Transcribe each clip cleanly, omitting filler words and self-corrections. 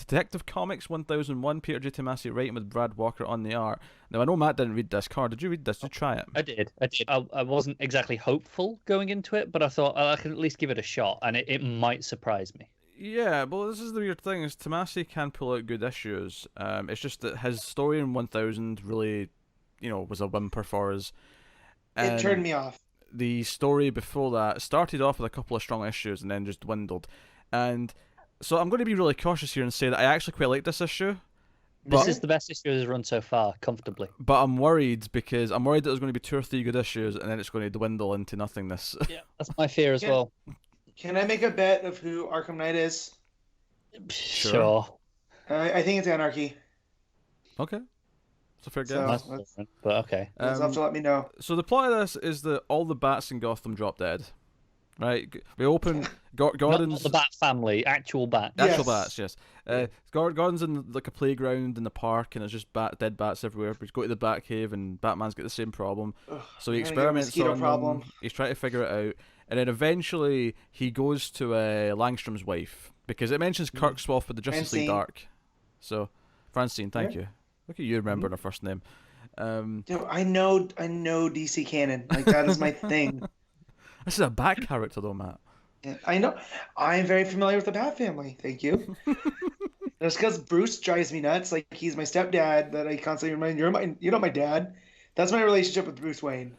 Detective Comics 1001, Peter J. Tomasi writing with Brad Walker on the art. Now, I know Matt didn't read this. Carl, did you read this? Did you try it? I did. I wasn't exactly hopeful going into it, but I thought I could at least give it a shot, and it might surprise me. Yeah, well, this is the weird thing, is Tomasi can pull out good issues. It's just that his story in 1000 really, was a whimper for us. It turned me off. The story before that started off with a couple of strong issues and then just dwindled. And so I'm going to be really cautious here and say that I actually quite like this issue. This is the best issue that's run so far, comfortably. But I'm worried because I'm worried that there's going to be 2 or 3 good issues and then it's going to dwindle into nothingness. Yeah, that's my fear as well. Can I make a bet of who Arkham Knight is? Sure. I think it's Anarchy. Okay. It's a fair guess. So, but okay. You'll have to let me know. So the plot of this is that all the bats in Gotham drop dead. Right? We open Gordon's... Not the bat family, actual bats. Actual bats, yes. Gordon's in like a playground in the park and there's just dead bats everywhere. But he's go to the Batcave and Batman's got the same problem. So he experiments on them. He's trying to figure it out. And then eventually he goes to Langstrom's wife. Because it mentions Kirk Swath with the Justice League Dark. So, Francine, thank you. Look at you remembering her first name. I know DC canon. Like, that is my thing. This is a Bat character though, Matt. Yeah, I know. I'm very familiar with the Bat family. Thank you. Just because Bruce drives me nuts. Like, he's my stepdad that I constantly remind, you're not my dad. That's my relationship with Bruce Wayne.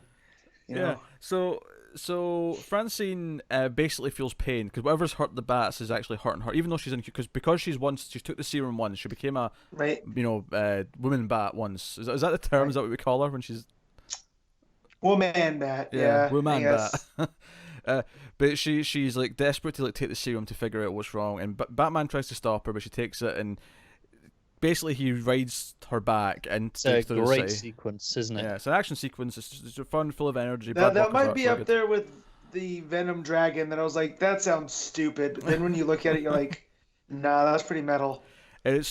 You know? Yeah. So Francine basically feels pain because whatever's hurt the bats is actually hurting her, even though she's in because she took the serum once, she became a woman bat once. Is that the term? Right. Is that what we call her when she's woman bat? Yeah, woman bat. But she's like desperate to like take the serum to figure out what's wrong, and Batman tries to stop her, but she takes it and. Basically, he rides her back and it's a great sequence, isn't it? Yeah, it's an action sequence. It's fun, full of energy. That might be up there with the Venom Dragon. That I was like, that sounds stupid. But then when you look at it, you're like, nah, that's pretty metal. They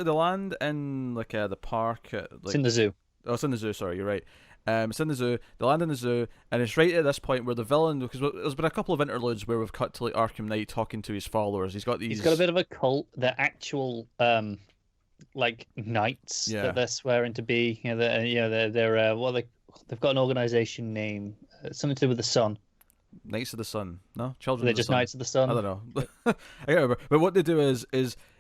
land in like the park. It's in the zoo. Oh, it's in the zoo. Sorry, you're right. It's in the zoo. They land in the zoo, and it's right at this point where the villain, because there's been a couple of interludes where we've cut to like Arkham Knight talking to his followers. He's got a bit of a cult. The actual like knights that they're swearing to be. They've got an organization name, something to do with the sun. Knights of the Sun, no? Children. They're of the just Sun. Knights of the Sun. I don't know. I can't remember. But what they do is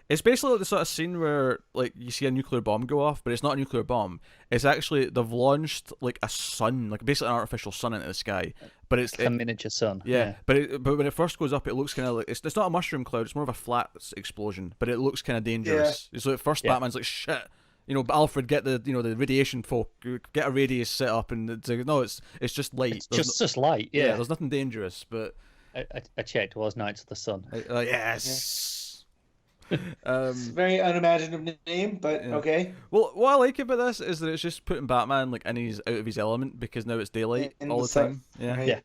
it's basically like the sort of scene where like you see a nuclear bomb go off, but it's not a nuclear bomb. It's actually they've launched like a sun, like basically an artificial sun into the sky. But it's a miniature sun. Yeah. But when it first goes up, it looks kind of like it's not a mushroom cloud. It's more of a flat explosion. But it looks kind of dangerous. Yeah. So at first, Batman's like shit. Alfred, get the the radiation folk, get a radius set up, and it's like, no, it's just light. It's just light. Yeah. There's nothing dangerous, but I checked. It was Knights of the Sun. Yes. It's a very unimaginative name, but okay. Well, what I like about this is that it's just putting Batman like out of his element because now it's daylight all the time. Yeah. Right. Yeah.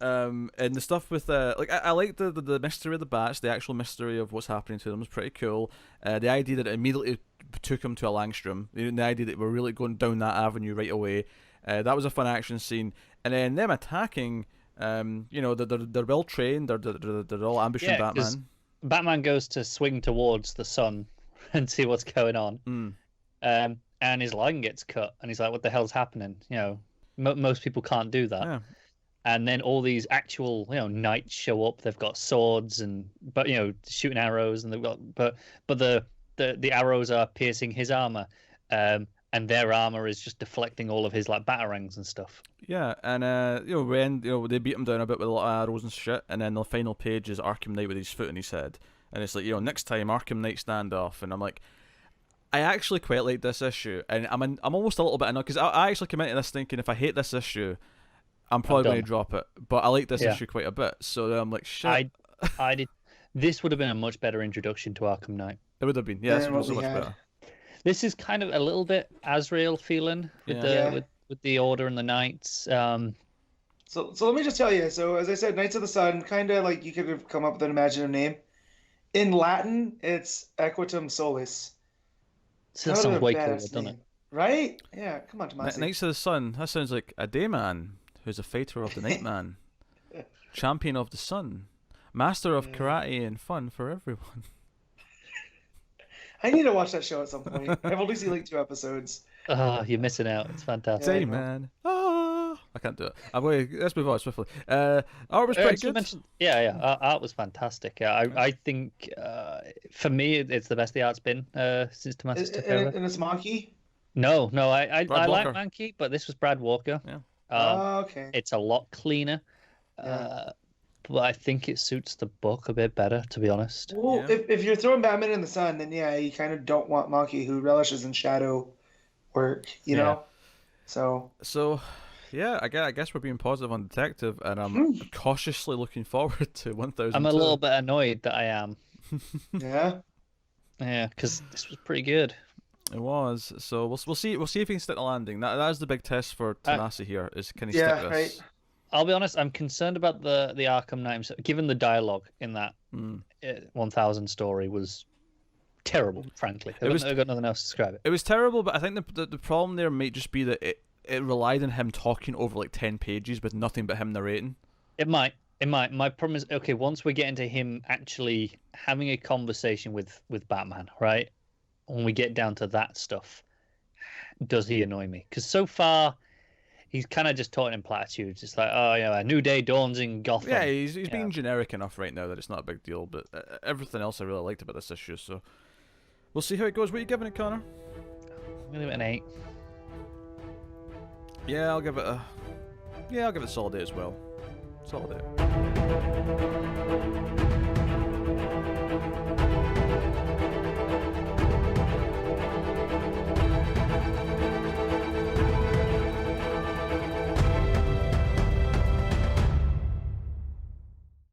And the stuff with I like the mystery of the bats, the actual mystery of what's happening to them is pretty cool. The idea that it immediately took him to a Langstrom, the idea that we're really going down that avenue right away, that was a fun action scene. And then them attacking, they're well trained, they're all ambushing Batman. Batman goes to swing towards the sun and see what's going on, and his line gets cut, and he's like, "What the hell's happening?" Most people can't do that. Yeah. And then all these actual, knights show up. They've got swords but shooting arrows, and they've got but the arrows are piercing his armor, and their armor is just deflecting all of his like batarangs and stuff. Yeah, and they beat him down a bit with a lot of arrows and shit, and then the final page is Arkham Knight with his foot in his head, and it's like next time Arkham Knight standoff, and I'm like, I actually quite like this issue, and I'm almost a little bit annoyed because I actually came into this thinking if I hate this issue, I'm probably going to drop it, but I like this issue quite a bit, so I'm like, shit. I did. This would have been a much better introduction to Arkham Knight. It would have been, yeah, it was so much better. This is kind of a little bit Azrael feeling with the Order and the Knights. So let me just tell you. So as I said, Knights of the Sun, kind of like you could have come up with an imaginative name. In Latin, it's Equitum Solis. So that sounds way cooler, doesn't it? Right? Yeah. Come on, Tomasi. Knights of the Sun. That sounds like a dayman who's a fighter of the night man, champion of the sun, master of karate and fun for everyone. I need to watch that show at some point. I've only seen like 2 episodes. Oh, you're missing out. It's fantastic. Say, man. I can't do it. Let's move on swiftly. Art was pretty good. Art was fantastic. I think for me, it's the best the art's been since Tomasi took over. And it's Monkey? No, I like Mankey, but this was Brad Walker. Yeah. Okay. It's a lot cleaner. But I think it suits the book a bit better, to be honest. Well, if you're throwing Batman in the sun, then you kind of don't want Monkey, who relishes in shadow work, you know? So yeah, I guess we're being positive on Detective, and I'm cautiously looking forward to 1000. I'm a little bit annoyed that I am. Yeah? Yeah, because this was pretty good. It was. So we'll see if he can stick the landing. That is the big test for Tomasi here, is can he stick this? Right. I'll be honest, I'm concerned about the Arkham Knight, given the dialogue in that 1000 story was terrible, frankly. I've got nothing else to describe it. It was terrible, but I think the problem there might just be that it relied on him talking over like 10 pages with nothing but him narrating. It might. My problem is, okay, once we get into him actually having a conversation with Batman, right? When we get down to that stuff, does he annoy me? Because so far, he's kind of just talking in platitudes. It's like, oh, a new day dawns in Gotham. Yeah, he's being generic enough right now that it's not a big deal, but everything else I really liked about this issue, so we'll see how it goes. What are you giving it, Connor? I'm going to give it an 8. Yeah, I'll give it a solid 8 as well. Solid 8.